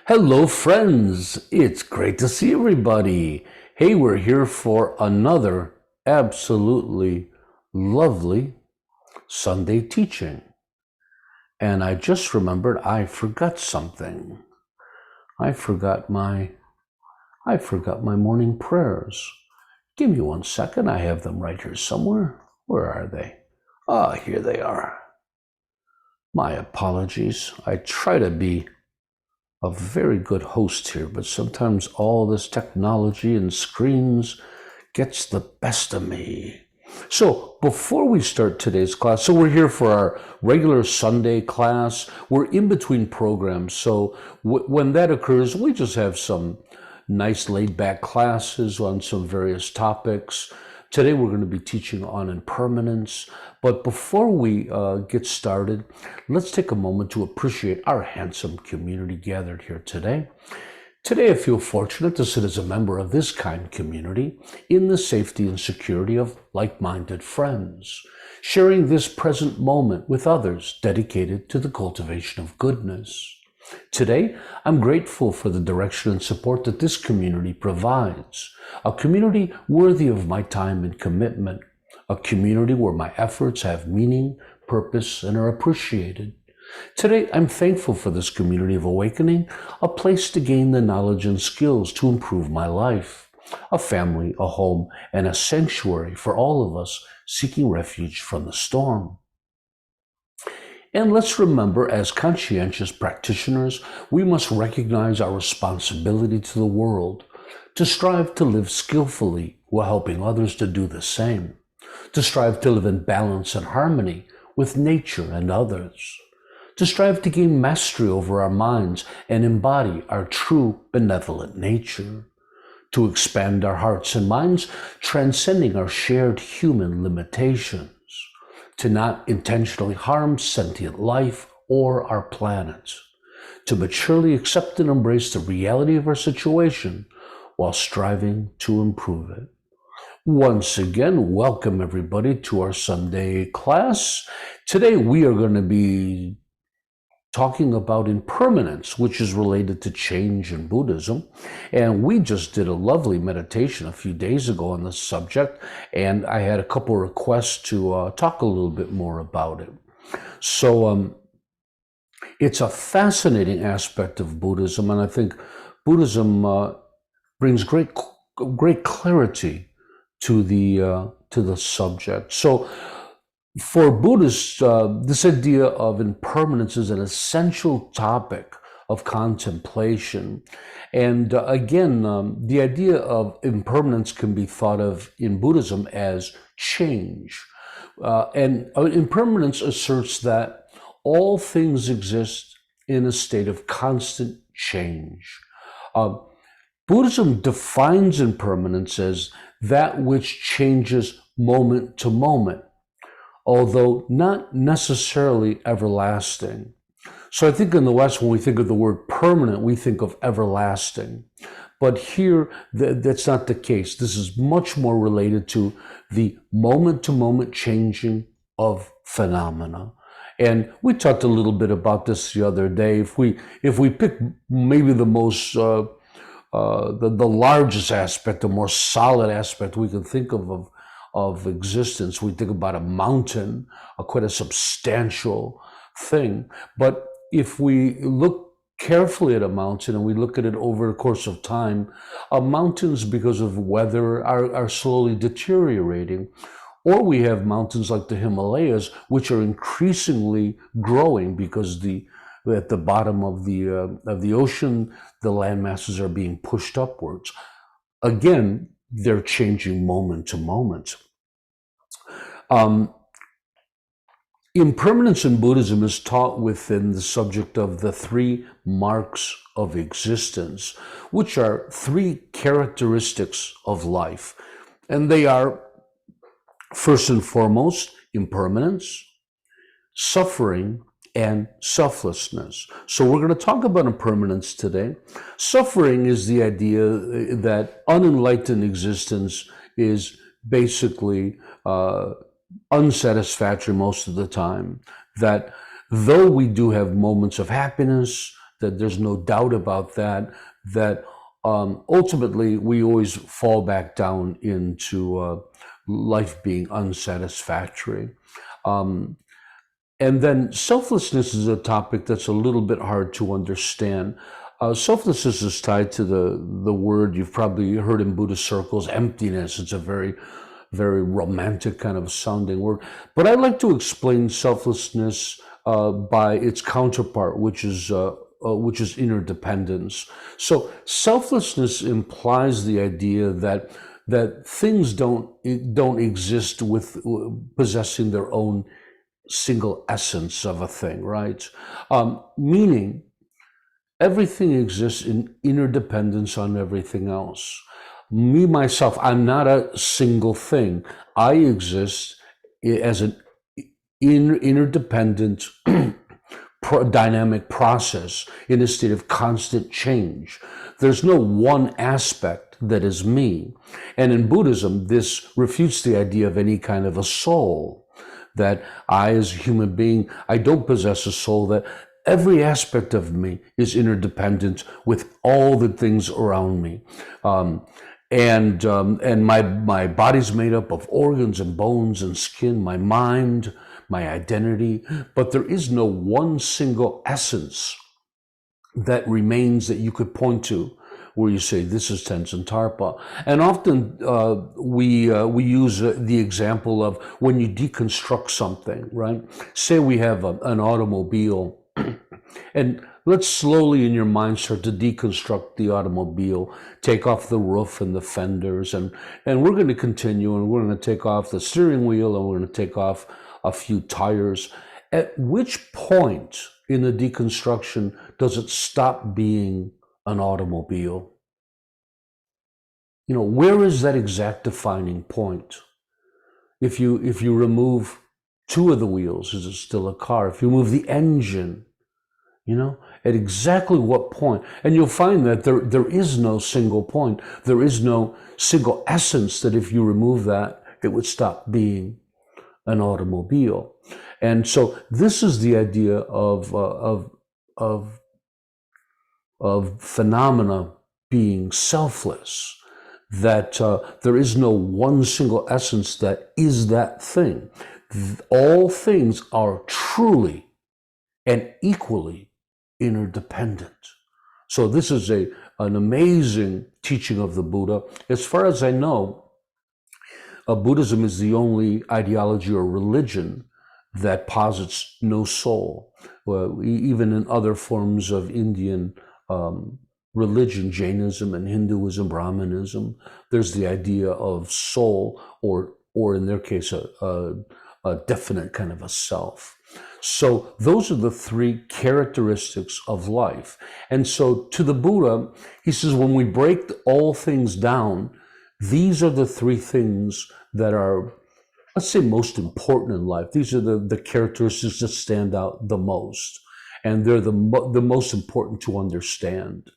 Hello, friends. It's great to see everybody. Hey, we're here for another absolutely lovely Sunday teaching. And I just remembered I forgot something. I forgot my morning prayers. Give me 1 second. I have them right here somewhere. Where are they? Ah, here they are. My apologies. I try to be a very good host here, but sometimes all this technology and screens gets the best of me. So before we start today's class, so we're here for our regular Sunday class. We're in between programs. So when that occurs, we just have some nice laid back classes on some various topics. Today we're going to be teaching on impermanence. But before we get started, let's take a moment to appreciate our handsome community gathered here today. Today I feel fortunate to sit as a member of this kind community in the safety and security of like-minded friends, sharing this present moment with others dedicated to the cultivation of goodness. Today, I'm grateful for the direction and support that this community provides, a community worthy of my time and commitment, a community where my efforts have meaning, purpose, and are appreciated. Today, I'm thankful for this community of awakening, a place to gain the knowledge and skills to improve my life, a family, a home, and a sanctuary for all of us seeking refuge from the storm. And let's remember, as conscientious practitioners, we must recognize our responsibility to the world, to strive to live skillfully while helping others to do the same, to strive to live in balance and harmony with nature and others, to strive to gain mastery over our minds and embody our true benevolent nature, to expand our hearts and minds, transcending our shared human limitations, to not intentionally harm sentient life or our planet, to maturely accept and embrace the reality of our situation while striving to improve it. Once again, welcome everybody to our Sunday class. Today we are going to be talking about impermanence, which is related to change in Buddhism. And we just did a lovely meditation a few days ago on this subject, and I had a couple requests to talk a little bit more about it. So it's a fascinating aspect of Buddhism, and I think Buddhism brings great clarity to the subject. So for Buddhists, this idea of impermanence is an essential topic of contemplation. And again, the idea of impermanence can be thought of in Buddhism as change. And impermanence asserts that all things exist in a state of constant change. Buddhism defines impermanence as that which changes moment to moment, although not necessarily everlasting. So I think in the West, when we think of the word permanent, we think of everlasting. But here, that's not the case. This is much more related to the moment-to-moment changing of phenomena. And we talked a little bit about this the other day. If we pick maybe the most the largest aspect, the more solid aspect we can think of existence, we think about a mountain, quite a substantial thing. But if we look carefully at a mountain and we look at it over the course of time, mountains, because of weather, are slowly deteriorating. Or we have mountains like the Himalayas, which are increasingly growing because at the bottom of the ocean, the land masses are being pushed upwards. Again, they're changing moment to moment. Impermanence in Buddhism is taught within the subject of the three marks of existence, which are three characteristics of life. And they are, first and foremost, impermanence, suffering, and selflessness. So we're going to talk about impermanence today. Suffering is the idea that unenlightened existence is basically unsatisfactory most of the time, that though we do have moments of happiness, that there's no doubt about that, that ultimately we always fall back down into life being unsatisfactory. And then selflessness is a topic that's a little bit hard to understand. Selflessness is tied to the word you've probably heard in Buddhist circles, emptiness. It's a very, very romantic kind of sounding word. But I like to explain selflessness by its counterpart, which is interdependence. So selflessness implies the idea that things don't exist with possessing their own single essence of a thing, right? Meaning everything exists in interdependence on everything else. Me, myself, I'm not a single thing. I exist as an interdependent dynamic process in a state of constant change. There's no one aspect that is me. And in Buddhism, this refutes the idea of any kind of a soul, that I as a human being, I don't possess a soul, that every aspect of me is interdependent with all the things around me. And my body's made up of organs and bones and skin, my mind, my identity, but there is no one single essence that remains that you could point to where you say, this is Tenzin Tarpa. And often we use the example of when you deconstruct something, right? Say we have an automobile, and let's slowly in your mind start to deconstruct the automobile, take off the roof and the fenders, and we're going to continue, and we're going to take off the steering wheel, and we're going to take off a few tires. At which point in the deconstruction does it stop being an automobile? You know, where is that exact defining point? If you remove two of the wheels, is it still a car? If you remove the engine, you know, at exactly what point? And you'll find that there is no single point. There is no single essence that if you remove that, it would stop being an automobile. And so this is the idea of phenomena being selfless, that there is no one single essence that is that thing. All things are truly and equally interdependent. So this is an amazing teaching of the Buddha. As far as I know, Buddhism is the only ideology or religion that posits no soul. Even in other forms of Indian religion, Jainism and Hinduism, Brahmanism, there's the idea of soul, or in their case, a definite kind of a self. So those are the three characteristics of life. And so to the Buddha, he says, when we break all things down, these are the three things that are, let's say, most important in life. These are the characteristics that stand out the most, and they're the most important to understand.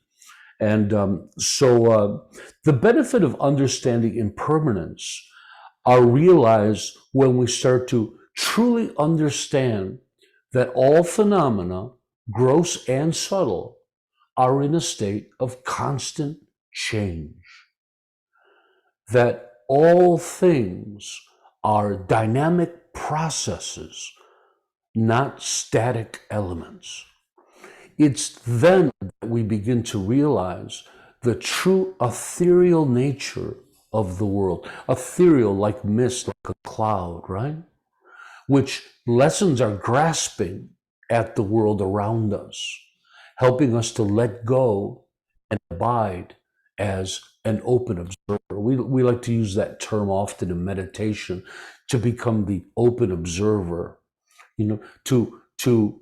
And so the benefit of understanding impermanence are realized when we start to truly understand that all phenomena, gross and subtle, are in a state of constant change. That all things are dynamic processes, not static elements. It's then that we begin to realize the true ethereal nature of the world. Ethereal, like mist, like a cloud, right? Which lessons are grasping at the world around us, helping us to let go and abide as an open observer. We like to use that term often in meditation, to become the open observer, you know, to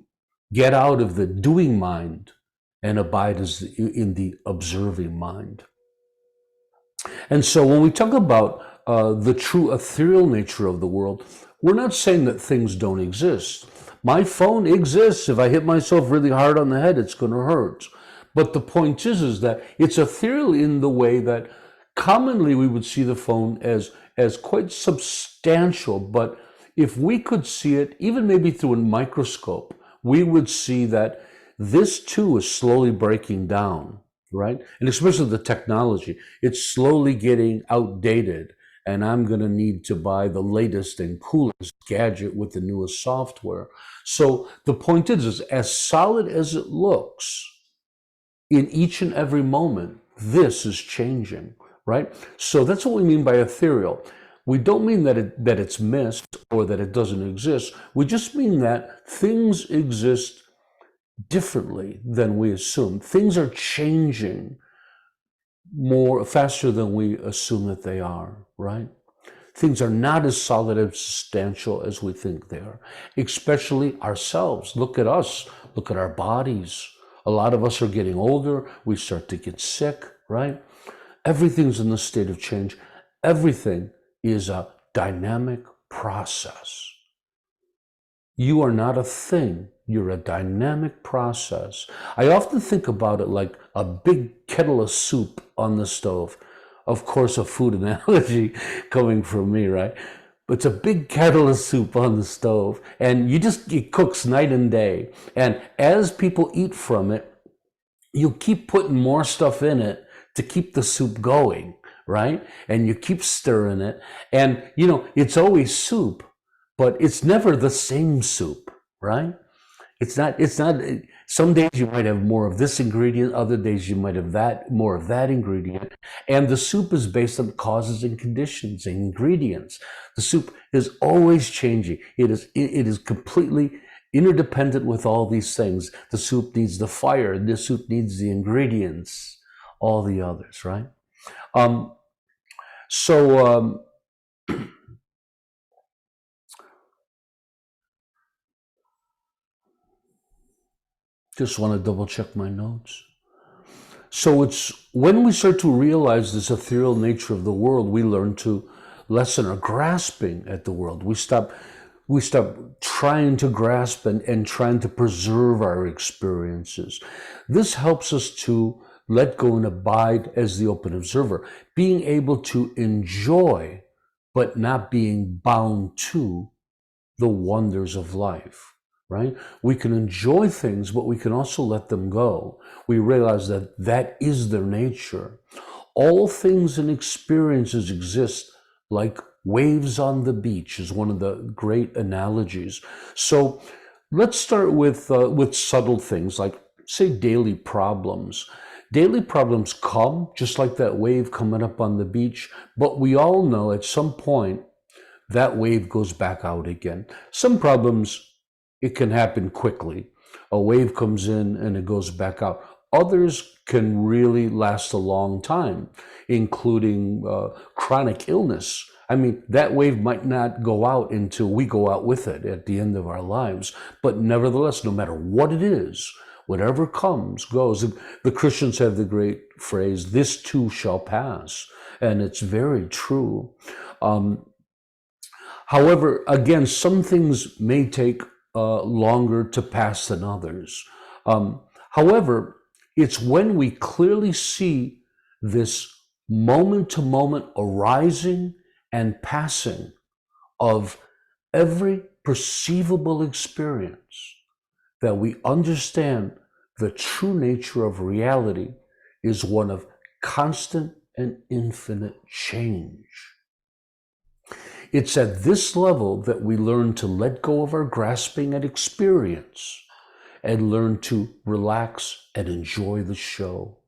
get out of the doing mind and abide as in the observing mind. And so when we talk about the true ethereal nature of the world, we're not saying that things don't exist. My phone exists. If I hit myself really hard on the head, it's going to hurt. But the point is that it's ethereal in the way that commonly we would see the phone as quite substantial. But if we could see it, even maybe through a microscope, we would see that this too is slowly breaking down, right? And especially the technology, it's slowly getting outdated. And I'm going to need to buy the latest and coolest gadget with the newest software. So the point is as solid as it looks, in each and every moment, this is changing, right? So that's what we mean by ethereal. We don't mean that it's missed or that it doesn't exist. We just mean that things exist differently than we assume. Things are changing more faster than we assume that they are, right? Things are not as solid and substantial as we think they are, especially ourselves. Look at us, look at our bodies. A lot of us are getting older, we start to get sick, right? Everything's in a state of change. Everything is a dynamic process. You are not a thing, you're a dynamic process. I often think about it like a big kettle of soup on the stove. Of course, a food analogy coming from me, right? But it's a big kettle of soup on the stove, and it cooks night and day. And as people eat from it, you keep putting more stuff in it to keep the soup going, right? And you keep stirring it. And, it's always soup, but it's never the same soup, right? It's not, some days you might have more of this ingredient, other days you might have more of that ingredient. And the soup is based on causes and conditions and ingredients. The soup is always changing. It is completely interdependent with all these things. The soup needs the fire, the soup needs the ingredients, all the others, right? Just want to double check my notes. So it's when we start to realize this ethereal nature of the world, we learn to lessen our grasping at the world. We stop trying to grasp and trying to preserve our experiences. This helps us to let go and abide as the open observer, being able to enjoy, but not being bound to the wonders of life. Right? We can enjoy things, but we can also let them go. We realize that is their nature. All things and experiences exist like waves on the beach is one of the great analogies. So let's start with subtle things like, say, daily problems. Daily problems come just like that wave coming up on the beach, but we all know at some point that wave goes back out again. Some problems, it can happen quickly. A wave comes in and it goes back out. Others can really last a long time, including chronic illness. I mean, that wave might not go out until we go out with it at the end of our lives. But nevertheless, no matter what it is, whatever comes, goes. The Christians have the great phrase, this too shall pass. And it's very true. However, again, some things may take longer to pass than others. However, it's when we clearly see this moment-to-moment arising and passing of every perceivable experience that we understand the true nature of reality is one of constant and infinite change. It's at this level that we learn to let go of our grasping at experience and learn to relax and enjoy the show.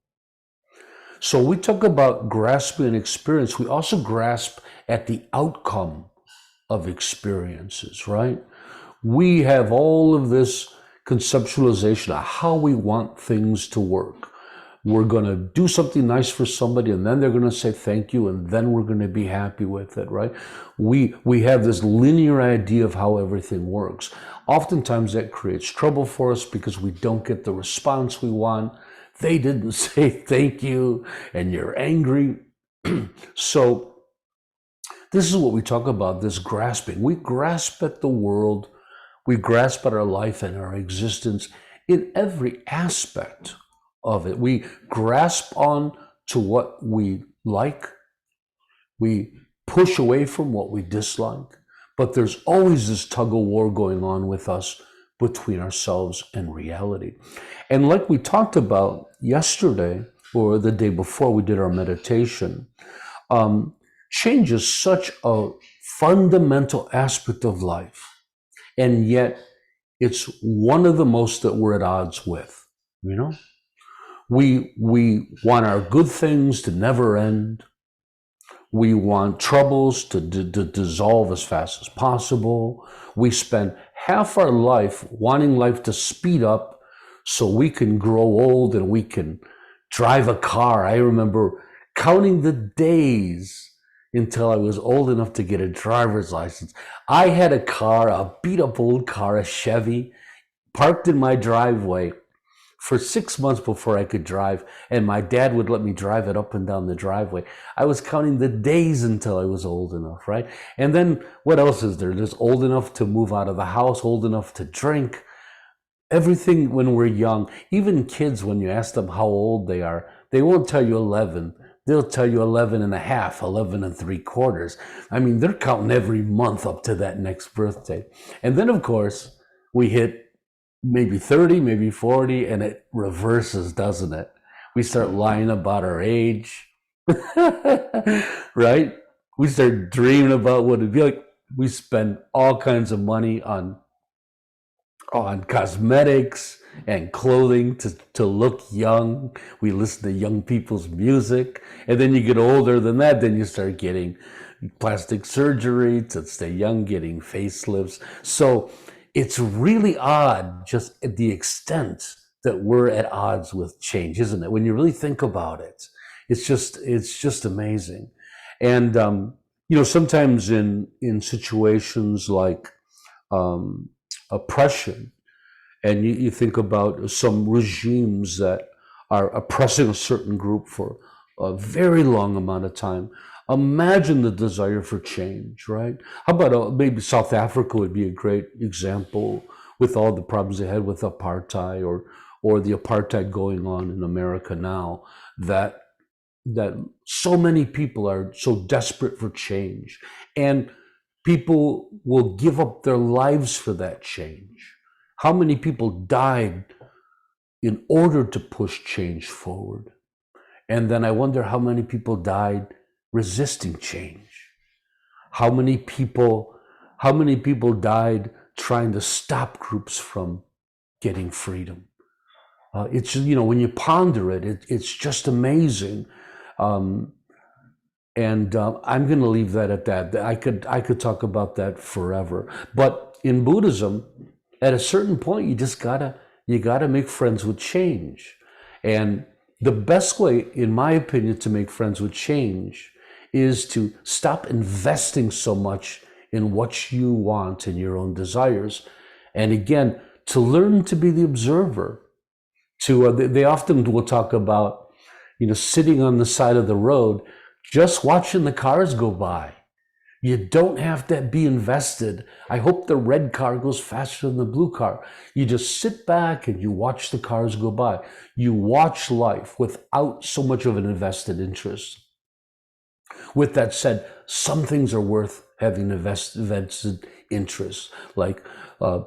So we talk about grasping and experience. We also grasp at the outcome of experiences, right? We have all of this conceptualization of how we want things to work. We're going to do something nice for somebody, and then they're going to say thank you, and then we're going to be happy with it, right? We have this linear idea of how everything works. Oftentimes that creates trouble for us because we don't get the response we want. They didn't say thank you, and you're angry. So this is what we talk about, this grasping. We grasp at the world, we grasp at our life and our existence in every aspect of it. We grasp on to what we like. We push away from what we dislike. But there's always this tug of war going on with us between ourselves and reality. And like we talked about yesterday or the day before we did our meditation, change is such a fundamental aspect of life. And yet it's one of the most that we're at odds with, you know? We want our good things to never end. We want troubles to dissolve as fast as possible. We spend half our life wanting life to speed up so we can grow old and we can drive a car. I remember counting the days until I was old enough to get a driver's license. I had a car, a beat up old car, a Chevy, parked in my driveway for 6 months before I could drive, and my dad would let me drive it up and down the driveway. I was counting the days until I was old enough, right? And then what else is there? There's old enough to move out of the house, old enough to drink. Everything when we're young, even kids, when you ask them how old they are, they won't tell you 11. They'll tell you 11 and a half, 11 and 3/4. I mean, they're counting every month up to that next birthday. And then, of course, we hit maybe 30, maybe 40, and it reverses, doesn't it? We start lying about our age, right? We start dreaming about what it'd be like. We spend all kinds of money on cosmetics and clothing to look young. We listen to young people's music. And then you get older than that, then you start getting plastic surgery to stay young, getting facelifts. So it's really odd, just at the extent that we're at odds with change, isn't it? When you really think about it, it's just amazing. And sometimes in situations like oppression, and you think about some regimes that are oppressing a certain group for a very long amount of time. Imagine the desire for change, right? How about maybe South Africa would be a great example with all the problems they had with apartheid or the apartheid going on in America now, that so many people are so desperate for change, and people will give up their lives for that change. How many people died in order to push change forward? And then I wonder how many people died resisting change. How many people died trying to stop groups from getting freedom? It's, when you ponder it, it's just amazing. And I'm going to leave that at that. I could talk about that forever. But in Buddhism, at a certain point, you gotta make friends with change. And the best way, in my opinion, to make friends with change is to stop investing so much in what you want and your own desires. And again, to learn to be the observer. They often will talk about, sitting on the side of the road, just watching the cars go by. You don't have to be invested. I hope the red car goes faster than the blue car. You just sit back and you watch the cars go by. You watch life without so much of an invested interest. With that said, some things are worth having invested interest, like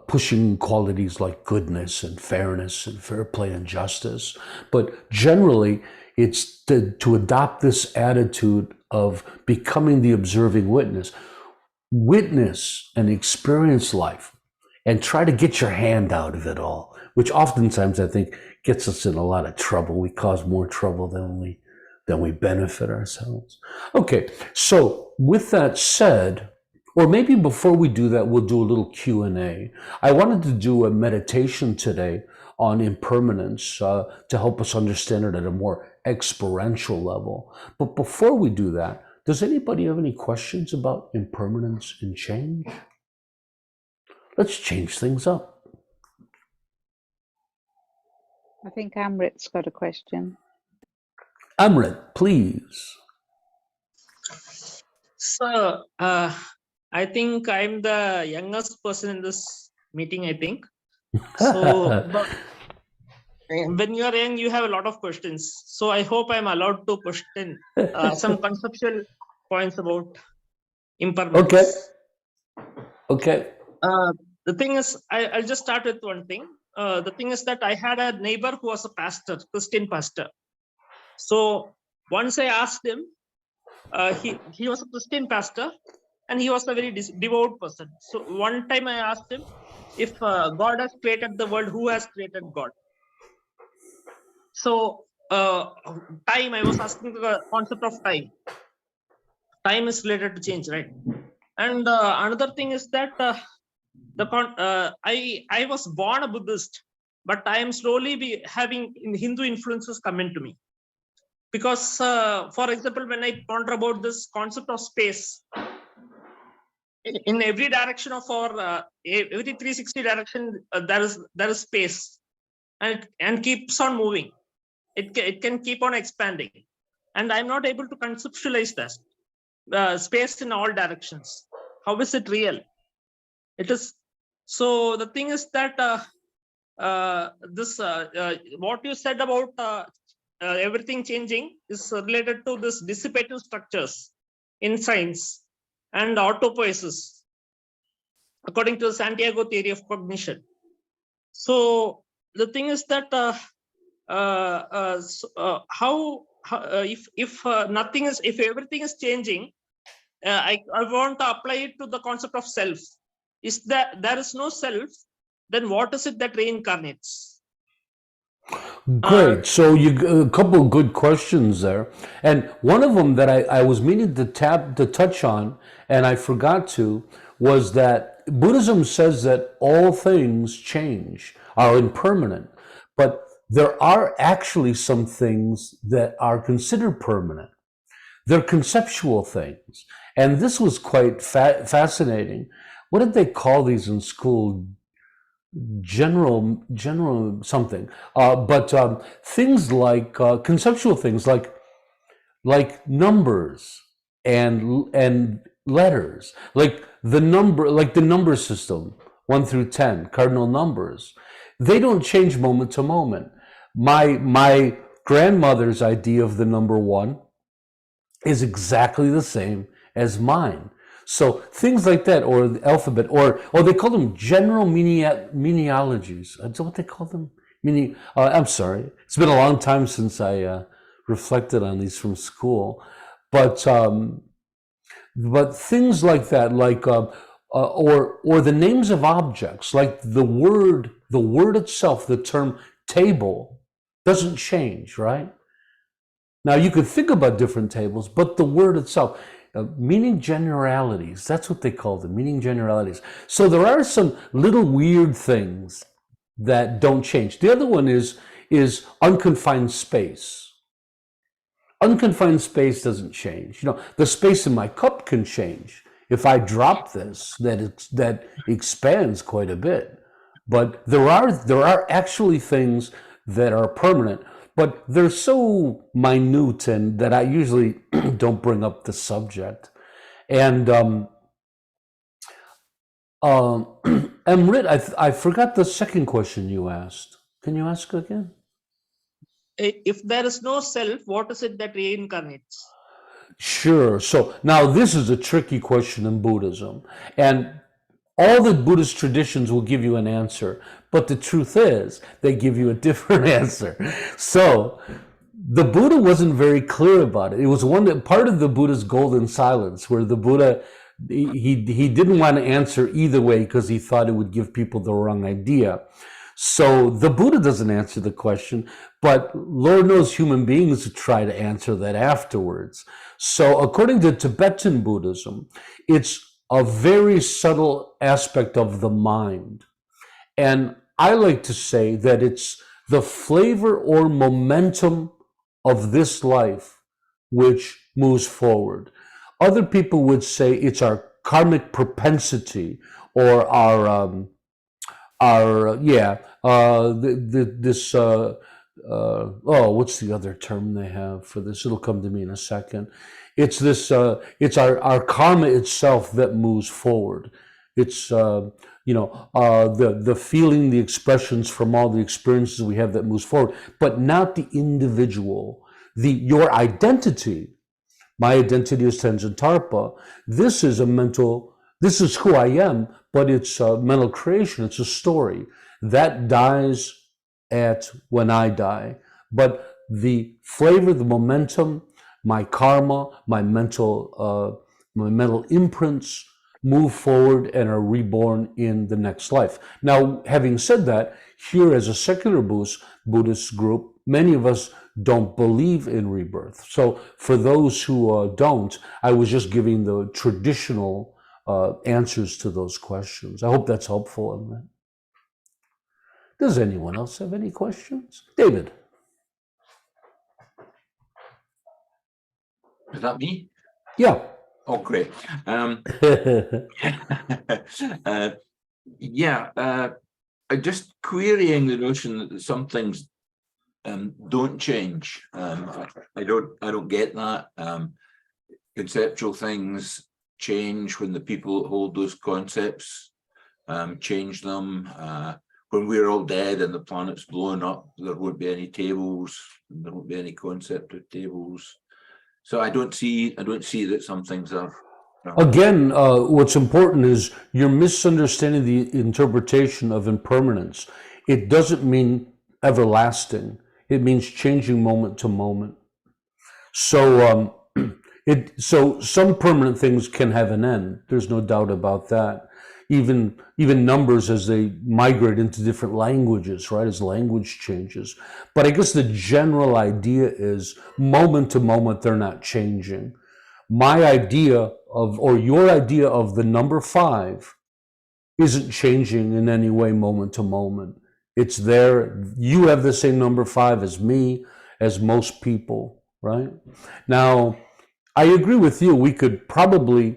pushing qualities like goodness and fairness and fair play and justice. But generally, it's to adopt this attitude of becoming the observing witness and experience life, and try to get your hand out of it all, which oftentimes I think gets us in a lot of trouble. We cause more trouble than we benefit ourselves. Okay, so with that said, or maybe before we do that, we'll do a little Q&A. I wanted to do a meditation today on impermanence to help us understand it at a more experiential level. But before we do that, does anybody have any questions about impermanence and change? Let's change things up. I think Amrit's got a question. Amrit, please. So, I think I'm the youngest person in this meeting, I think. So, when you are young, you have a lot of questions. So I hope I'm allowed to question some conceptual points about impermanence. Okay. The thing is, I'll just start with one thing. The thing is that I had a neighbor who was a pastor, Christian pastor. So once I asked him, he was a Christian pastor, and he was a very devout person. So one time I asked him, if God has created the world, who has created God? So time, I was asking the concept of time. Time is related to change, right? And another thing is that I was born a Buddhist, but I am slowly having Hindu influences come into me. Because, for example, when I ponder about this concept of space, in every direction of our every 360 direction, there is space, and keeps on moving. It can keep on expanding, and I'm not able to conceptualize that space in all directions. How is it real? It is. So the thing is that what you said about everything changing is related to this dissipative structures in science and autopoiesis, according to the Santiago theory of cognition. So the thing is that if everything is changing, I want to apply it to the concept of self. Is that there is no self, then what is it that reincarnates? Great. So a couple of good questions there, and one of them that I was meaning to touch on, and I forgot to, was that Buddhism says that all things change, are impermanent, but there are actually some things that are considered permanent. They're conceptual things, and this was quite fascinating. What did they call these in school? General something, but things like conceptual things like numbers and letters, like the number system, 1 through 10, cardinal numbers. They don't change moment to moment. My grandmother's idea of the number 1 is exactly the same as mine. So things like that, or the alphabet, or they call them general meanologies. That's what they call them. I'm sorry, it's been a long time since I reflected on these from school, but things like that, like or the names of objects, like the word itself, the term table doesn't change, right? Now you could think about different tables, but the word itself. Meaning generalities, that's what they call them, meaning generalities. So there are some little weird things that don't change. The other one is unconfined space. Unconfined space doesn't change. The space in my cup can change. If I drop this, that expands quite a bit. But there are actually things that are permanent. But they're so minute, and that I usually don't bring up the subject. And Amrit, I forgot the second question you asked. Can you ask again? If there is no self, what is it that reincarnates? Sure. So now this is a tricky question in Buddhism, and all the Buddhist traditions will give you an answer, but the truth is they give you a different answer. So the Buddha wasn't very clear about it. It was part of the Buddha's golden silence, where the Buddha, he didn't want to answer either way because he thought it would give people the wrong idea. So the Buddha doesn't answer the question, but Lord knows human beings try to answer that afterwards. So according to Tibetan Buddhism, it's a very subtle aspect of the mind. And I like to say that it's the flavor or momentum of this life which moves forward. Other people would say it's our karmic propensity, or what's the other term they have for this? It'll come to me in a second. It's this. It's our karma itself that moves forward. It's the feeling, the expressions from all the experiences we have that moves forward, but not the individual. Your identity. My identity is Tenzin Tarpa. This is a mental. This is who I am, but it's mental creation. It's a story that dies at when I die. But the flavor, the momentum, my karma, my mental imprints move forward and are reborn in the next life. Now, having said that, here as a secular Buddhist group, many of us don't believe in rebirth. So for those who don't, I was just giving the traditional answers to those questions. I hope that's helpful in that. Does anyone else have any questions? David. Is that me? Yeah. Oh, great. Just querying the notion that some things don't change. I don't get that. Conceptual things change when the people that hold those concepts change them. When we're all dead and the planet's blown up, there won't be any tables. There won't be any concept of tables. So I don't see that some things are. Again, what's important is you're misunderstanding the interpretation of impermanence. It doesn't mean everlasting. It means changing moment to moment. So so some permanent things can have an end. There's no doubt about that. Even numbers as they migrate into different languages, right? As language changes. But I guess the general idea is moment to moment, they're not changing. My idea of, or your idea of the number 5 isn't changing in any way moment to moment. It's there. You have the same number 5 as me, as most people, right? Now, I agree with you. We could probably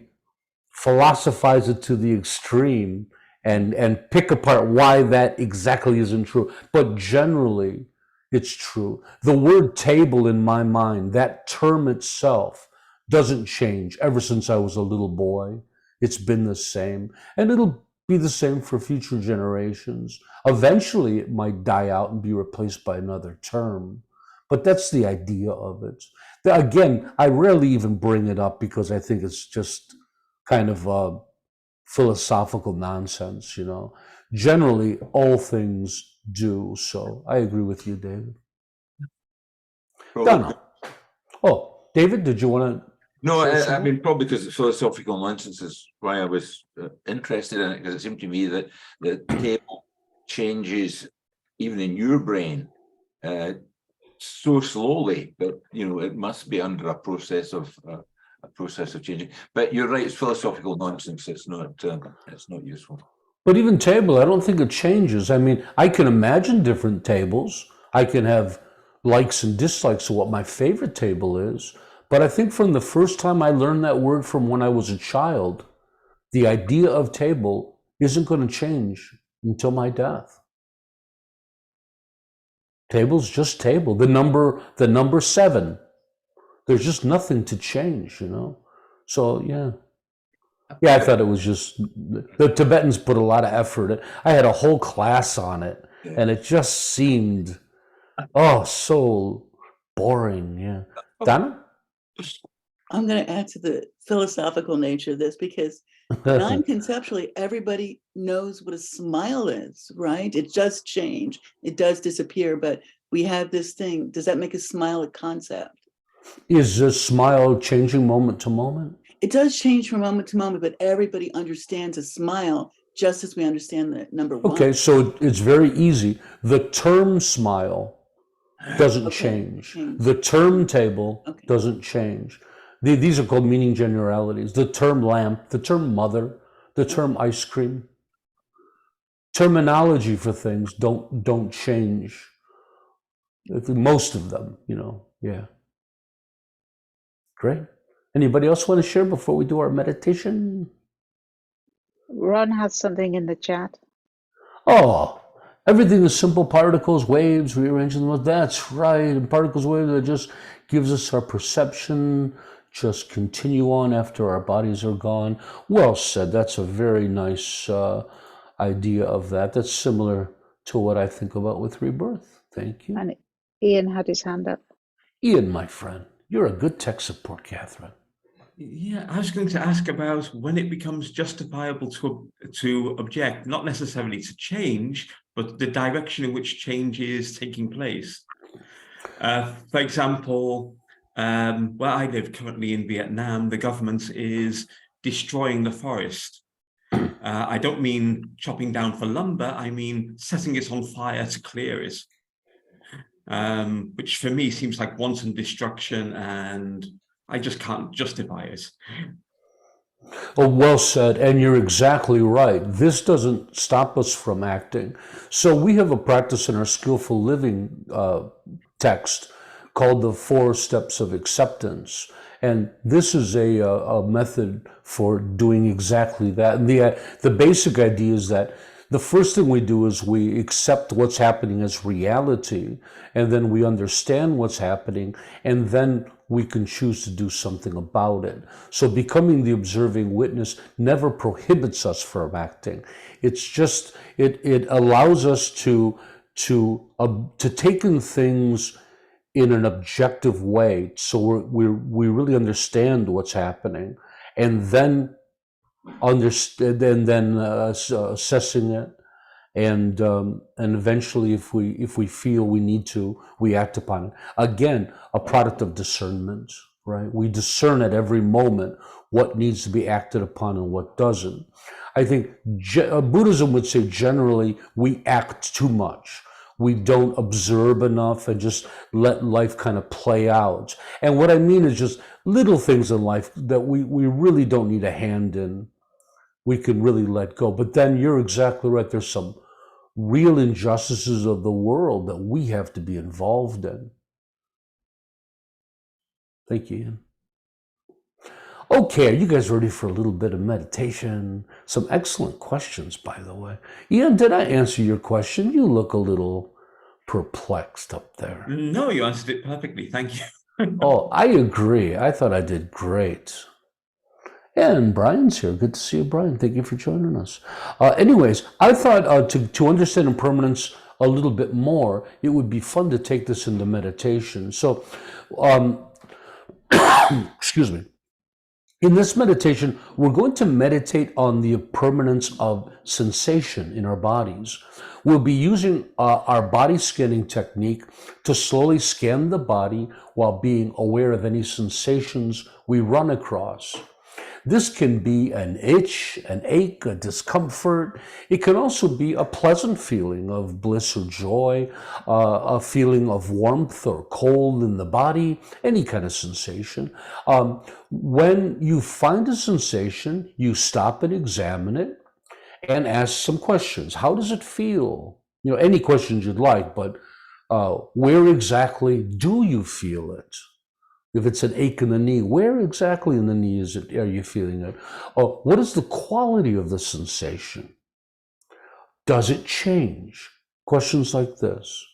philosophize it to the extreme and pick apart why that exactly isn't true. But generally, it's true. The word table in my mind, that term itself, doesn't change ever since I was a little boy. It's been the same, and it'll be the same for future generations. Eventually, it might die out and be replaced by another term, but that's the idea of it. Again, I rarely even bring it up because I think it's just kind of philosophical nonsense, you know. Generally, all things do. So I agree with you, David. Donna. Oh, David, did you want to? No, I mean, probably because it's philosophical nonsense is why I was interested in it, because it seemed to me that the table changes even in your brain so slowly that, you know, it must be under a process of changing. But you're right; it's philosophical nonsense. It's not useful. But even table, I don't think it changes. I mean, I can imagine different tables. I can have likes and dislikes of what my favorite table is. But I think from the first time I learned that word from when I was a child, the idea of table isn't going to change until my death. Table's just table. The number 7. There's just nothing to change, you know? So, yeah. Yeah, I thought it was just, the Tibetans put a lot of effort in. I had a whole class on it, and it just seemed, so boring, yeah. Donna? I'm going to add to the philosophical nature of this, because non-conceptually, everybody knows what a smile is, right? It does change, it does disappear, but we have this thing. Does that make a smile a concept? Is a smile changing moment to moment? It does change from moment to moment, but everybody understands a smile just as we understand the number 1. Okay, so it's very easy. The term smile doesn't change. The term table doesn't change. These are called meaning generalities. The term lamp, the term mother, the term ice cream. Terminology for things don't change. Most of them, you know, yeah. Great. Anybody else want to share before we do our meditation? Ron has something in the chat. Oh, everything is simple particles, waves, rearranging them. That's right. And particles, waves, that just gives us our perception. Just continue on after our bodies are gone. Well said. That's a very nice idea of that. That's similar to what I think about with rebirth. Thank you. And Ian had his hand up. Ian, my friend, you're a good tech support, Catherine. Yeah, I was going to ask about when it becomes justifiable to object, not necessarily to change, but the direction in which change is taking place. For example, where I live currently in Vietnam, the government is destroying the forest. I don't mean chopping down for lumber, I mean setting it on fire to clear it, which for me seems like wanton destruction, and I just can't justify it. Oh, well said, and you're exactly right. This doesn't stop us from acting. So we have a practice in our skillful living text called the 4 Steps of Acceptance. And this is a method for doing exactly that. And the basic idea is that the first thing we do is we accept what's happening as reality, and then we understand what's happening, and then we can choose to do something about it. So becoming the observing witness never prohibits us from acting. It's just, it allows us to take in things in an objective way, so we really understand what's happening, and then understand, and then assessing it, and eventually, if we feel we need to, we act upon it. Again, a product of discernment, right? We discern at every moment what needs to be acted upon and what doesn't. I think Buddhism would say generally we act too much. We don't observe enough and just let life kind of play out. And what I mean is just little things in life that we really don't need a hand in. We can really let go. But then you're exactly right. There's some real injustices of the world that we have to be involved in. Thank you, Ian. Okay, are you guys ready for a little bit of meditation? Some excellent questions, by the way. Ian, did I answer your question? You look a little perplexed up there. No, you answered it perfectly. Thank you. Oh, I agree. I thought I did great. And Brian's here. Good to see you, Brian. Thank you for joining us. Anyways, I thought to understand impermanence a little bit more, it would be fun to take this into meditation. So, excuse me. In this meditation, we're going to meditate on the impermanence of sensation in our bodies. We'll be using our body scanning technique to slowly scan the body while being aware of any sensations we run across. This can be an itch, an ache, a discomfort. It can also be a pleasant feeling of bliss or joy, a feeling of warmth or cold in the body, any kind of sensation. When you find a sensation, you stop and examine it and ask some questions. How does it feel? You know, any questions you'd like, but where exactly do you feel it? If it's an ache in the knee, where exactly in the knee are you feeling it? What is the quality of the sensation? Does it change? Questions like this.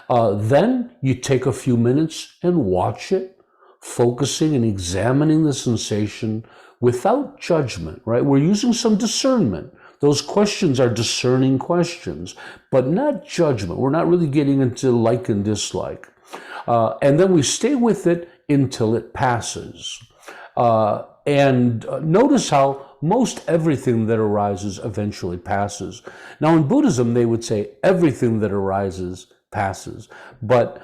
Then you take a few minutes and watch it, focusing and examining the sensation without judgment, right? We're using some discernment. Those questions are discerning questions, but not judgment. We're not really getting into like and dislike. And then we stay with it until it passes. And notice how most everything that arises eventually passes. Now in Buddhism, they would say everything that arises passes. But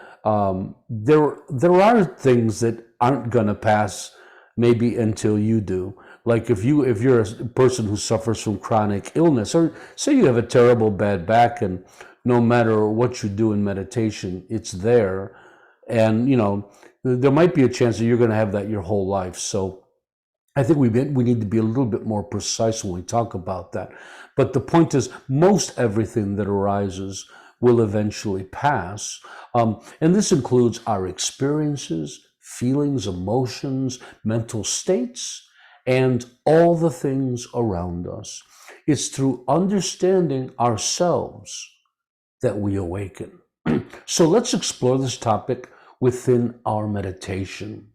there are things that aren't going to pass maybe until you do. Like if you're a person who suffers from chronic illness, or say you have a terrible bad back, and no matter what you do in meditation, it's there. And, you know, there might be a chance that you're going to have that your whole life. So I think we need to be a little bit more precise when we talk about that. But the point is, most everything that arises will eventually pass. And this includes our experiences, feelings, emotions, mental states, and all the things around us. It's through understanding ourselves that we awaken. So let's explore this topic within our meditation.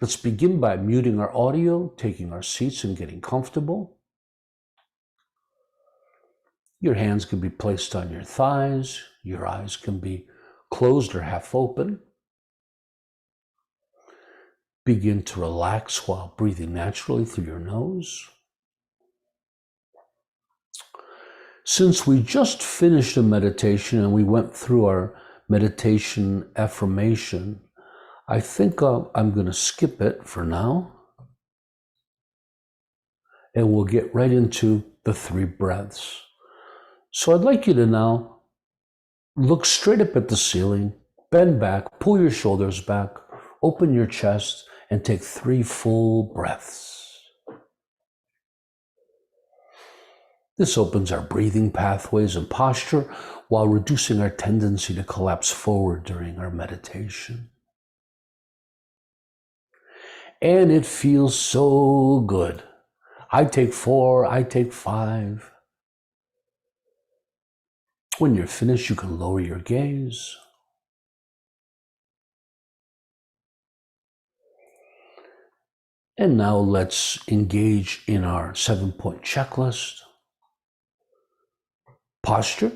Let's begin by muting our audio, taking our seats and getting comfortable. Your hands can be placed on your thighs. Your eyes can be closed or half open. begin to relax while breathing naturally through your nose. Since we just finished a meditation and we went through our meditation affirmation, I think I'm going to skip it for now. And we'll get right into the 3 breaths. So I'd like you to now look straight up at the ceiling, bend back, pull your shoulders back, open your chest, and take 3 full breaths. This opens our breathing pathways and posture while reducing our tendency to collapse forward during our meditation. And it feels so good. I take 4, I take 5. When you're finished, you can lower your gaze. And now let's engage in our 7-point checklist. Posture.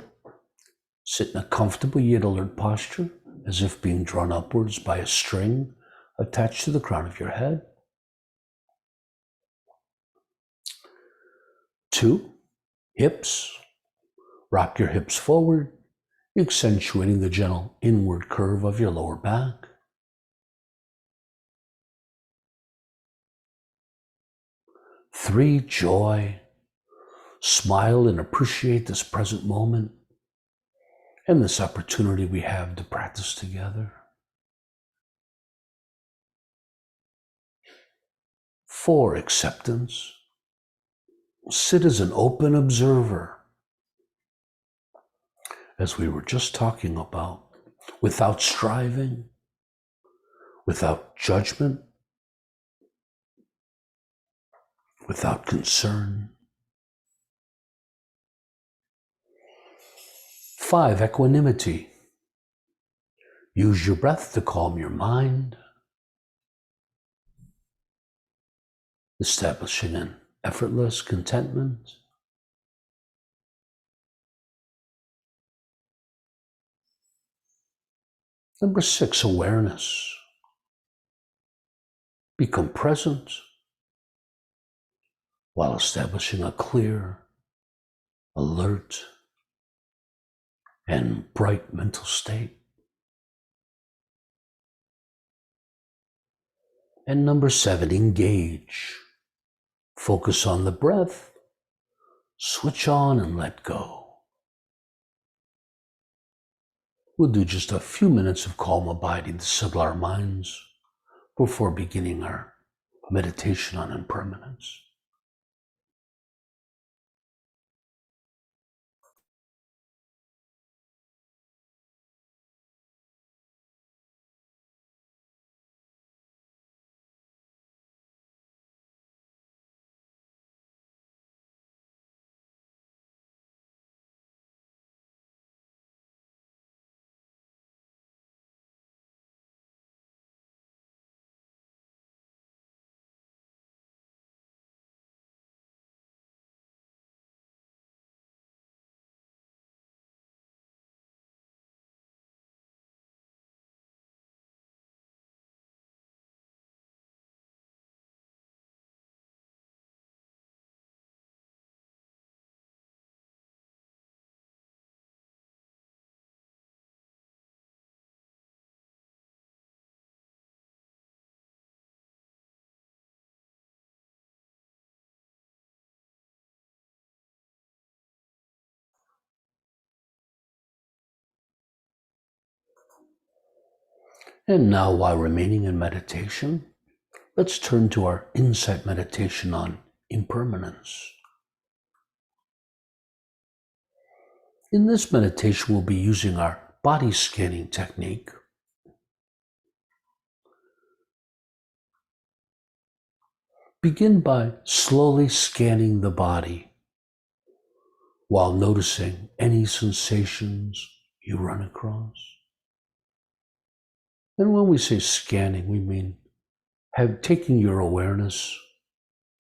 Sit in a comfortable yet alert posture, as if being drawn upwards by a string attached to the crown of your head. 2, hips. Rock your hips forward, accentuating the gentle inward curve of your lower back. 3, joy. Smile and appreciate this present moment and this opportunity we have to practice together. 4, acceptance. Sit as an open observer, as we were just talking about, without striving, without judgment, without concern. 5, equanimity. Use your breath to calm your mind, establishing an effortless contentment. Number 6, awareness. Become present while establishing a clear, alert, and bright mental state. And number 7, engage. Focus on the breath, switch on and let go. We'll do just a few minutes of calm abiding to settle our minds before beginning our meditation on impermanence. And now, while remaining in meditation, let's turn to our insight meditation on impermanence. In this meditation, we'll be using our body scanning technique. Begin by slowly scanning the body while noticing any sensations you run across. And when we say scanning, we mean taking your awareness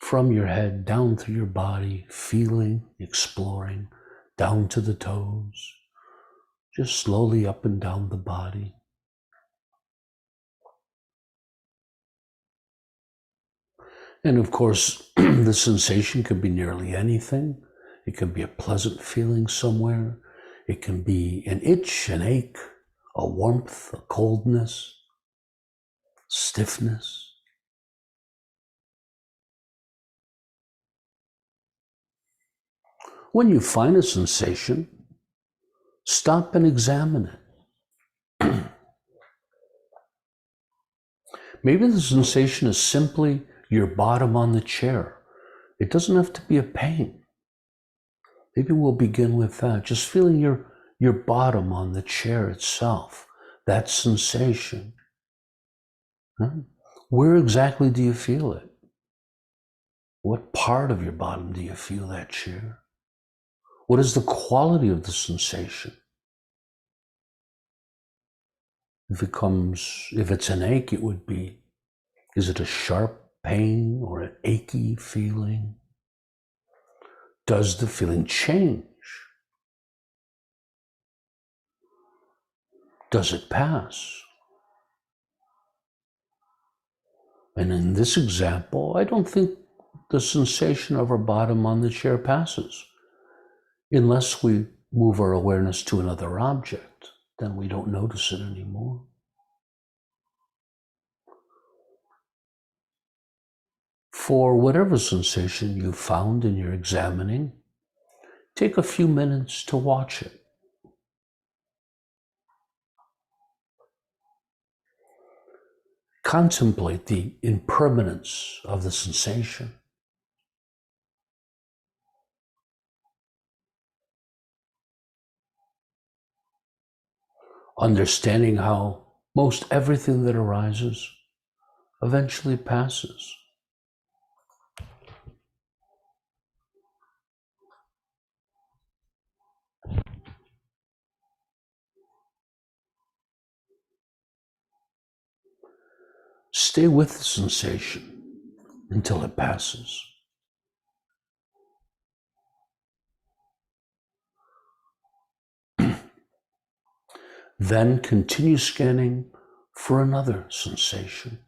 from your head down through your body, feeling, exploring, down to the toes, just slowly up and down the body. And of course, the sensation could be nearly anything. It can be a pleasant feeling somewhere. It can be an itch, an ache, a warmth, a coldness, stiffness. When you find a sensation, stop and examine it. Maybe the sensation is simply your bottom on the chair. It doesn't have to be a pain. Maybe we'll begin with that, just feeling your bottom on the chair itself, that sensation. Huh? Where exactly do you feel it? What part of your bottom do you feel that chair? What is the quality of the sensation? If it's an ache, it would be, is it a sharp pain or an achy feeling? Does the feeling change? Does it pass? And in this example, I don't think the sensation of our bottom on the chair passes. Unless we move our awareness to another object, then we don't notice it anymore. For whatever sensation you found in your examining, take a few minutes to watch it. Contemplate the impermanence of the sensation. Understanding how most everything that arises eventually passes. Stay with the sensation until it passes. Then continue scanning for another sensation.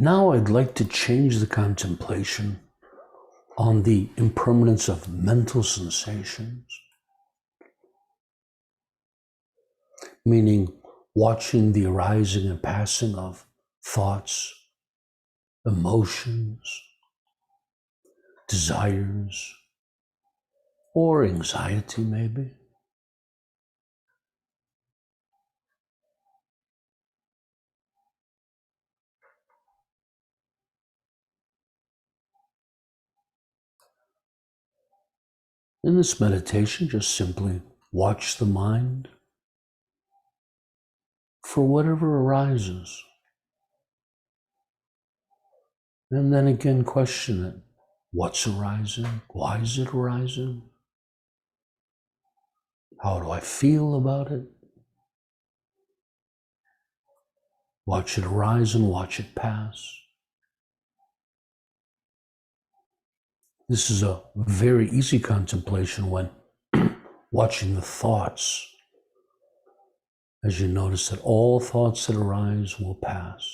Now I'd like to change the contemplation on the impermanence of mental sensations, meaning watching the arising and passing of thoughts, emotions, desires, or anxiety maybe. In this meditation, just simply watch the mind for whatever arises. And then again, question it. What's arising? Why is it arising? How do I feel about it? Watch it arise and watch it pass. This is a very easy contemplation when watching the thoughts, as you notice that all thoughts that arise will pass.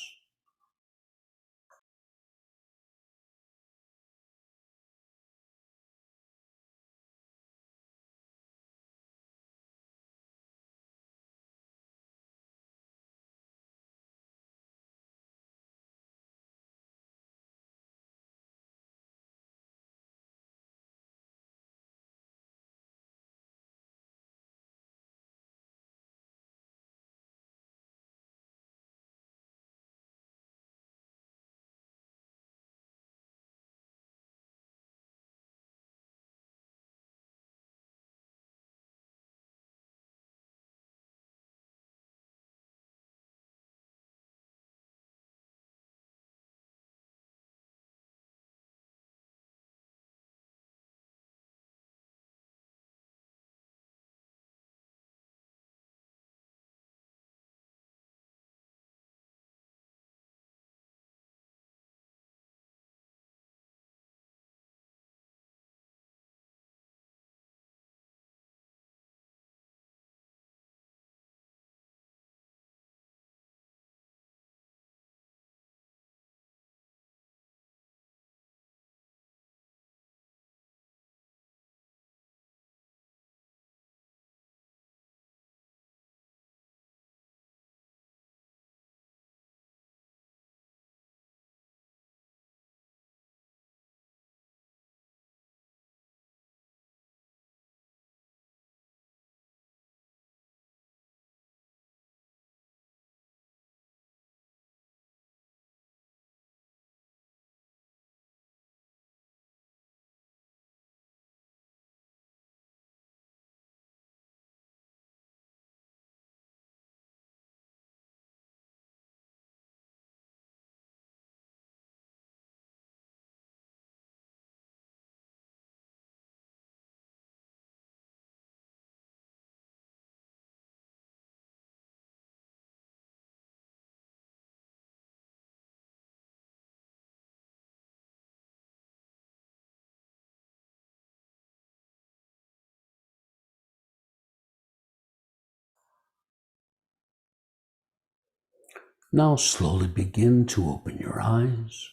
Now slowly begin to open your eyes.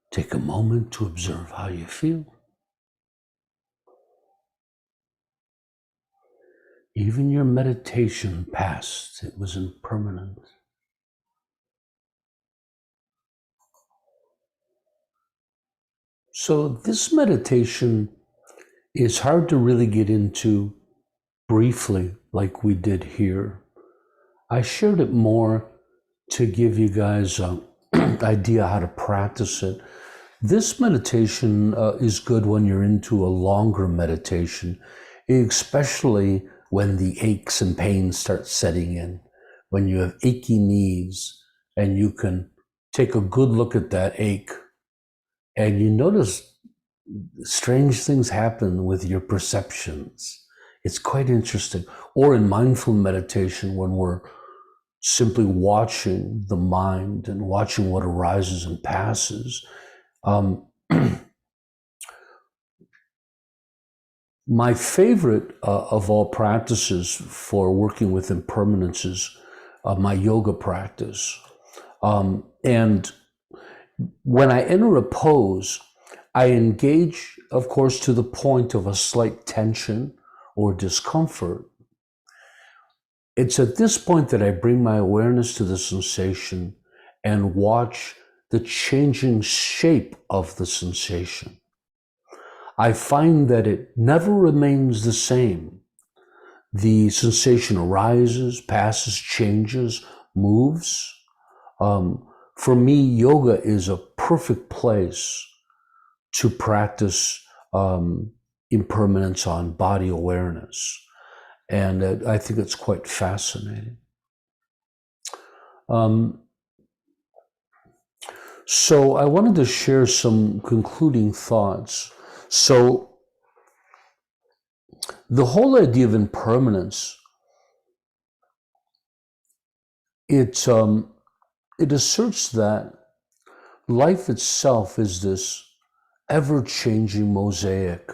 Take a moment to observe how you feel. Even your meditation passed, it was impermanent. So this meditation is hard to really get into briefly like we did here. I shared it more to give you guys an idea how to practice it. This meditation is good when you're into a longer meditation, especially when the aches and pains start setting in, when you have achy knees and you can take a good look at that ache and you notice strange things happen with your perceptions. It's quite interesting. Or in mindful meditation, when we're simply watching the mind and watching what arises and passes, My favorite of all practices for working with impermanence is my yoga practice. And when I enter a pose, I engage, of course, to the point of a slight tension or discomfort. It's at this point that I bring my awareness to the sensation and watch the changing shape of the sensation. I find that it never remains the same. The sensation arises, passes, changes, moves. For me, yoga is a perfect place to practice impermanence on body awareness. And I think it's quite fascinating. So I wanted to share some concluding thoughts. So the whole idea of impermanence, it asserts that life itself is this ever-changing mosaic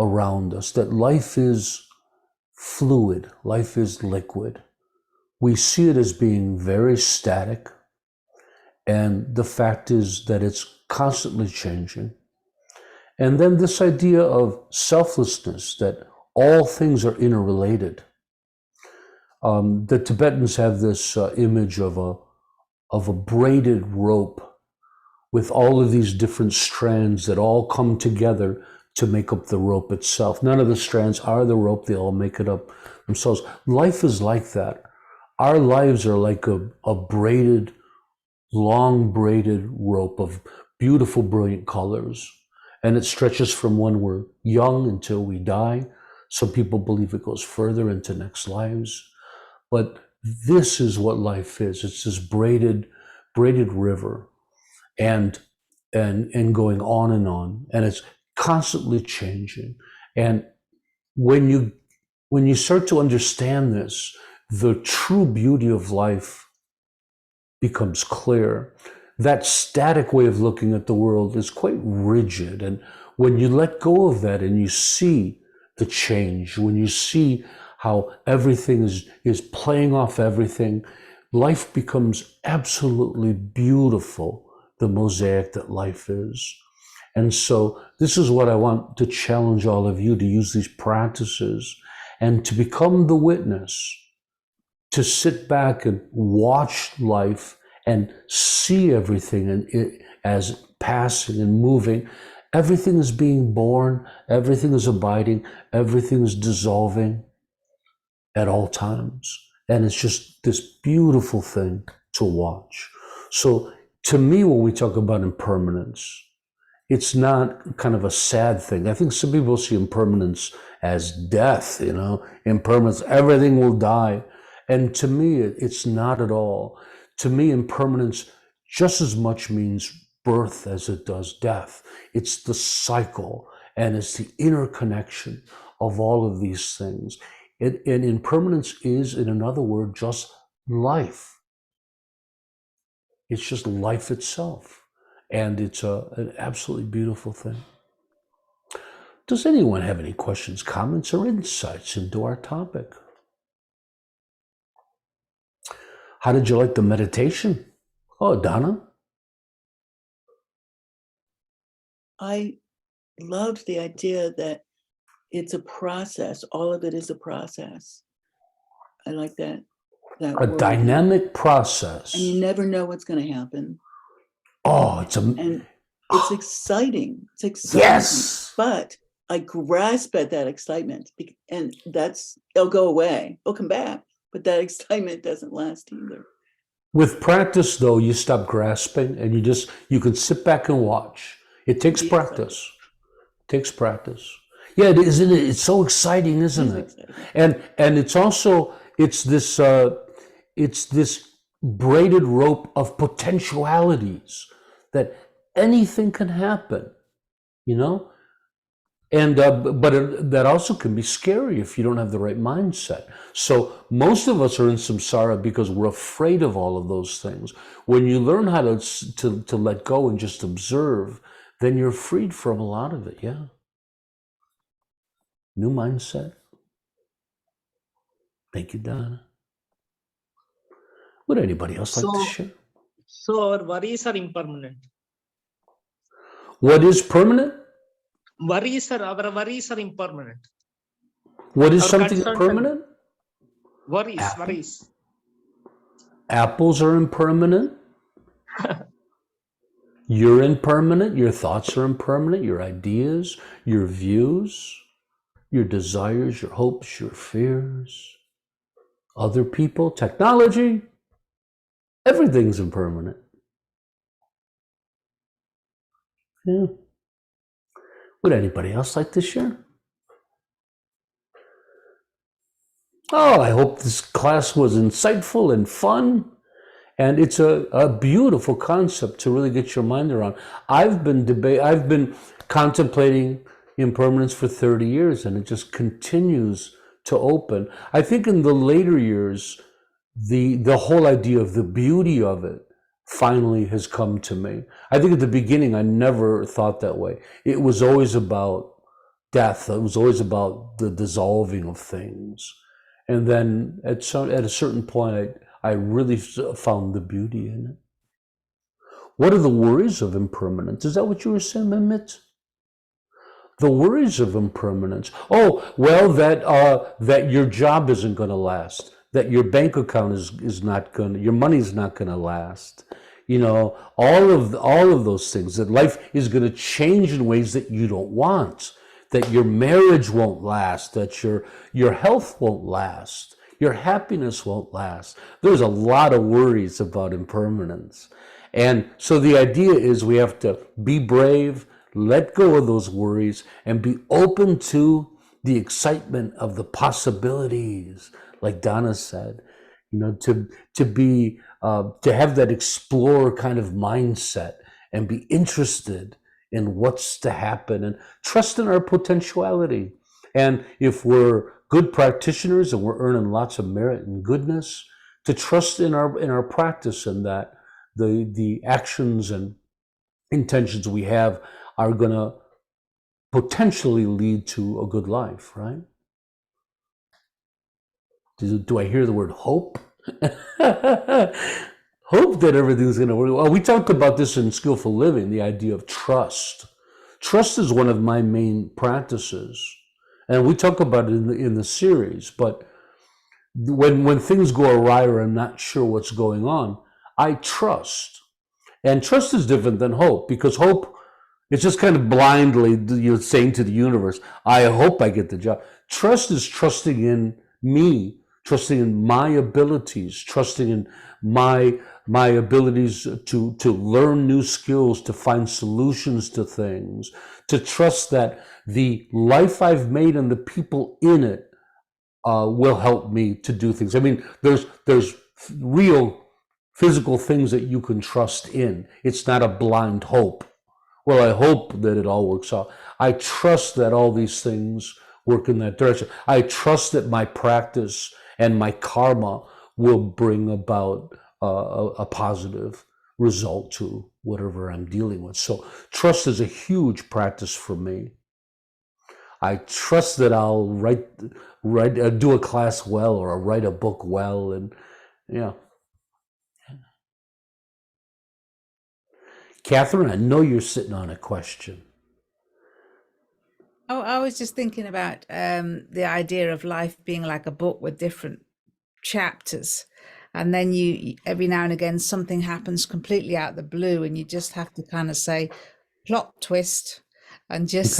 around us, that life is fluid, life is liquid. We see it as being very static, and the fact is that it's constantly changing. And then this idea of selflessness, that all things are interrelated. The Tibetans have this image of a braided rope with all of these different strands that all come together to make up the rope itself. None of the strands are the rope, they all make it up themselves. Life is like that. Our lives are like a braided, long braided rope of beautiful, brilliant colors. And it stretches from when we're young until we die. Some people believe it goes further into next lives. But this is what life is. It's this braided river. And going on, and it's constantly changing. And when you start to understand this, the true beauty of life becomes clear. That static way of looking at the world is quite rigid, and when you let go of that and you see the change, when you see how everything is playing off everything, life becomes absolutely beautiful. The mosaic that life is. And so this is what I want to challenge all of you to use these practices and to become the witness, to sit back and watch life and see everything as passing and moving. Everything is being born, everything is abiding, everything is dissolving at all times. And it's just this beautiful thing to watch. So to me, when we talk about impermanence, it's not kind of a sad thing. I think some people see impermanence as death, impermanence, everything will die. And to me, it's not at all. To me, impermanence just as much means birth as it does death. It's the cycle, and it's the interconnection of all of these things. And impermanence is, in another word, just life. It's just life itself. And it's an absolutely beautiful thing. Does anyone have any questions, comments, or insights into our topic? How did you like the meditation? Oh, Donna? I loved the idea that it's a process. All of it is a process. I like that. A word. dynamic process. And you never know what's going to happen. Oh, and it's exciting. It's exciting. Yes. But I grasp at that excitement, and it'll go away. It'll come back, but that excitement doesn't last either. With practice, though, you stop grasping and you can sit back and watch. It takes practice. It takes practice. Yeah, isn't it? It's so exciting, isn't it? Exciting. And it's also it's this braided rope of potentialities that anything can happen, And but that also can be scary if you don't have the right mindset. So most of us are in samsara because we're afraid of all of those things. When you learn how to let go and just observe, then you're freed from a lot of it. Yeah. new mindset. Thank you, Donna. Would anybody else like to share? So our worries are impermanent. What is permanent? Our worries are impermanent. What is Our something concerns are- impermanent? Worries. Apples are impermanent. You're impermanent. Your thoughts are impermanent. Your ideas, your views, your desires, your hopes, your fears, other people, technology, everything's impermanent. Yeah. Would anybody else like to share? Oh, I hope this class was insightful and fun. And it's a beautiful concept to really get your mind around. I've been contemplating impermanence for 30 years, and it just continues to open. I think in the later years, the whole idea of the beauty of it finally has come to me. I think at the beginning, I never thought that way. It was always about death. It was always about the dissolving of things. And then at a certain point, I really found the beauty in it. What are the worries of impermanence? Is that what you were saying, Mehmet? The worries of impermanence. Oh, well, that your job isn't going to last, that your bank account is not going to, your money's not going to last. You know, all of those things, that life is going to change in ways that you don't want, that your marriage won't last, that your health won't last, your happiness won't last. There's a lot of worries about impermanence. And so the idea is we have to be brave, let go of those worries, and be open to the excitement of the possibilities, like Donna said, you know, to have that explorer kind of mindset and be interested in what's to happen and trust in our potentiality. And if we're good practitioners and we're earning lots of merit and goodness, to trust in our practice, and that the actions and intentions we have are going to potentially lead to a good life, right? Do I hear the word hope? Hope that everything's going to work. Well, we talked about this in Skillful Living, the idea of trust. Trust is one of my main practices, and we talk about it in the series. But when things go awry or I'm not sure what's going on, I trust. And trust is different than hope, because hope is just kind of blindly you're saying to the universe, I hope I get the job. Trust is trusting in me, trusting in my abilities, trusting in my abilities to learn new skills, to find solutions to things, to trust that the life I've made and the people in it will help me to do things. I mean, there's real physical things that you can trust in. It's not a blind hope. Well, I hope that it all works out. I trust that all these things work in that direction. I trust that my practice and my karma will bring about a positive result to whatever I'm dealing with. So trust is a huge practice for me. I trust that I'll do a class well, or I'll write a book well, and yeah. Catherine, I know you're sitting on a question. Oh, I was just thinking about the idea of life being like a book with different chapters. And then you every now and again, something happens completely out of the blue, and you just have to kind of say, plot twist, and just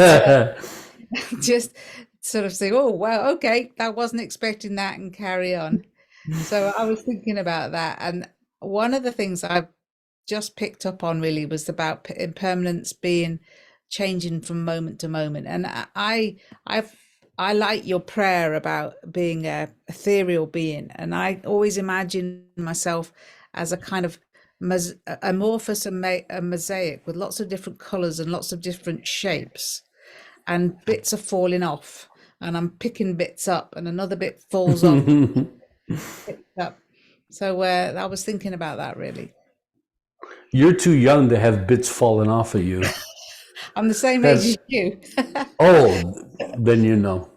just sort of say, oh, wow, okay, I wasn't expecting that, and carry on. So I was thinking about that. And one of the things I've just picked up on really was about impermanence being changing from moment to moment. And I like your prayer about being a ethereal being, and I always imagine myself as a kind of amorphous a mosaic with lots of different colors and lots of different shapes, and bits are falling off, and I'm picking bits up, and another bit falls off. Picked up. So I was thinking about that really. You're too young to have bits falling off of you. I'm the same age as you. Oh, then you know.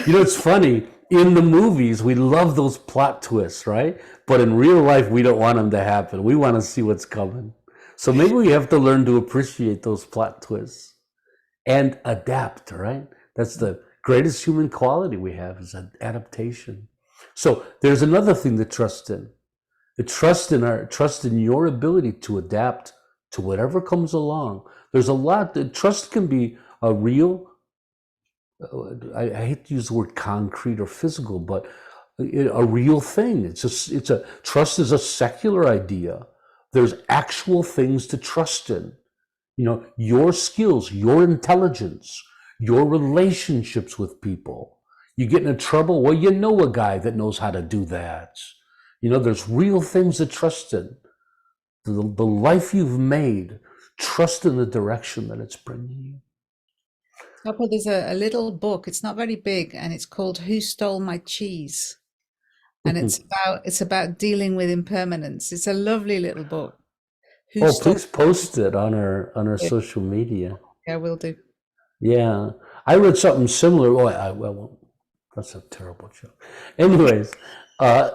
You know, it's funny. In the movies, we love those plot twists, right? But in real life, we don't want them to happen. We want to see what's coming. So maybe we have to learn to appreciate those plot twists and adapt, right? That's the greatest human quality we have is adaptation. So there's another thing to trust in. The trust in your ability to adapt to whatever comes along. There's a lot that trust can be a real, I hate to use the word concrete or physical, but a real thing. It's a trust is a secular idea. There's actual things to trust in. You know, your skills, your intelligence, your relationships with people. You get into trouble, well, you know a guy that knows how to do that. You know, there's real things to trust in. The life you've made, trust in the direction that it's bringing you. Tarpa, there's a little book. It's not very big, and it's called "Who Stole My Cheese?" And it's about dealing with impermanence. It's a lovely little book. Please post it on our social media. Yeah, will do. Yeah, I read something similar. Well, that's a terrible joke. Anyways, I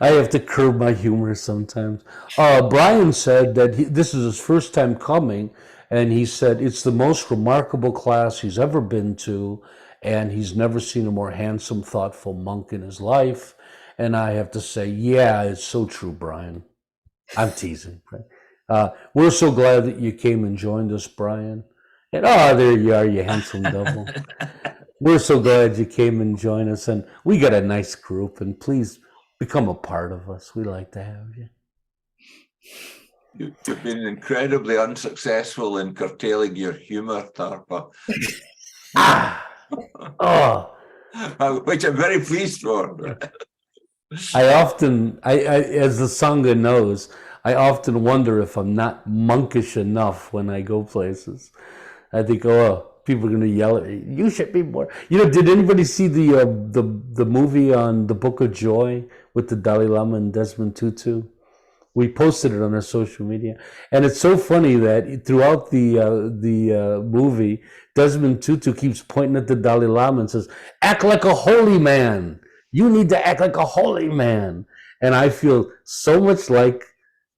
have to curb my humor sometimes. Brian said that this is his first time coming, and he said it's the most remarkable class he's ever been to, and he's never seen a more handsome, thoughtful monk in his life. And I have to say, yeah, it's so true, Brian. I'm teasing. We're so glad that you came and joined us, Brian. And there you are, you handsome devil. We're so glad you came and joined us, and we got a nice group, and please become a part of us. We like to have you. You've been incredibly unsuccessful in curtailing your humor, Tarpa. Which I'm very pleased for. As the Sangha knows, I often wonder if I'm not monkish enough when I go places. I think, people are going to yell at me. You should be more. You know, did anybody see the movie on the Book of Joy with the Dalai Lama and Desmond Tutu? We posted it on our social media, and it's so funny that throughout the movie, Desmond Tutu keeps pointing at the Dalai Lama and says, "Act like a holy man. You need to act like a holy man." And I feel so much like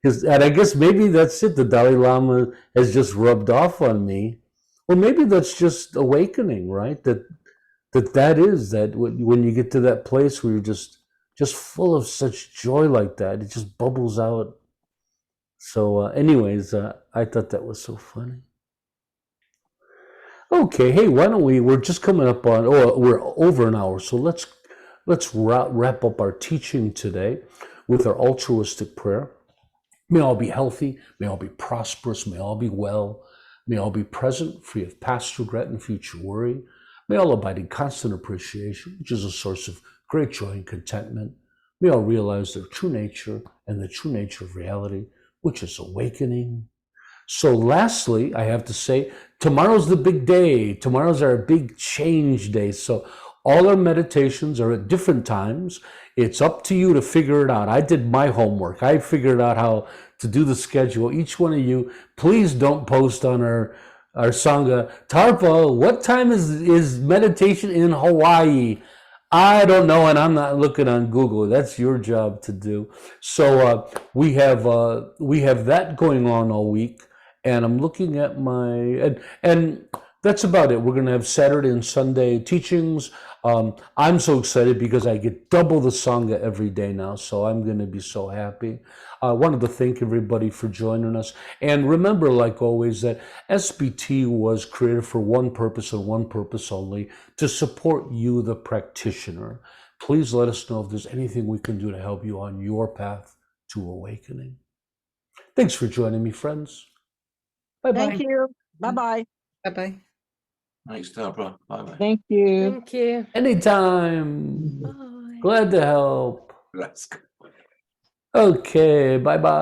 and I guess maybe that's it. The Dalai Lama has just rubbed off on me. Well, maybe that's just awakening, right? That when you get to that place where you're just full of such joy like that, it just bubbles out. So anyways, I thought that was so funny. Okay, hey, why don't we're just coming up on, we're over an hour, so let's wrap up our teaching today with our altruistic prayer. May all be healthy, may all be prosperous, may all be well, may all be present, free of past regret and future worry. May all abide in constant appreciation, which is a source of great joy and contentment. May all realize their true nature and the true nature of reality, which is awakening. So lastly, I have to say, tomorrow's the big day. Tomorrow's our big change day. So all our meditations are at different times. It's up to you to figure it out. I did my homework. I figured out how to do the schedule. Each one of you, please don't post on our Sangha, "Tarpa, what time is meditation in Hawaii?" I don't know, and I'm not looking on Google. That's your job to do. So we have that going on all week, and I'm looking at and that's about it. We're going to have Saturday and Sunday teachings. I'm so excited because I get double the Sangha every day now, so I'm going to be so happy. I wanted to thank everybody for joining us. And remember, like always, that SBT was created for one purpose and one purpose only, to support you, the practitioner. Please let us know if there's anything we can do to help you on your path to awakening. Thanks for joining me, friends. Bye-bye. Thank you. Bye-bye. Bye-bye. Thanks, Tarpa. Bye-bye. Thank you. Thank you. Anytime. Bye. Glad to help. Let's go. Okay, bye-bye.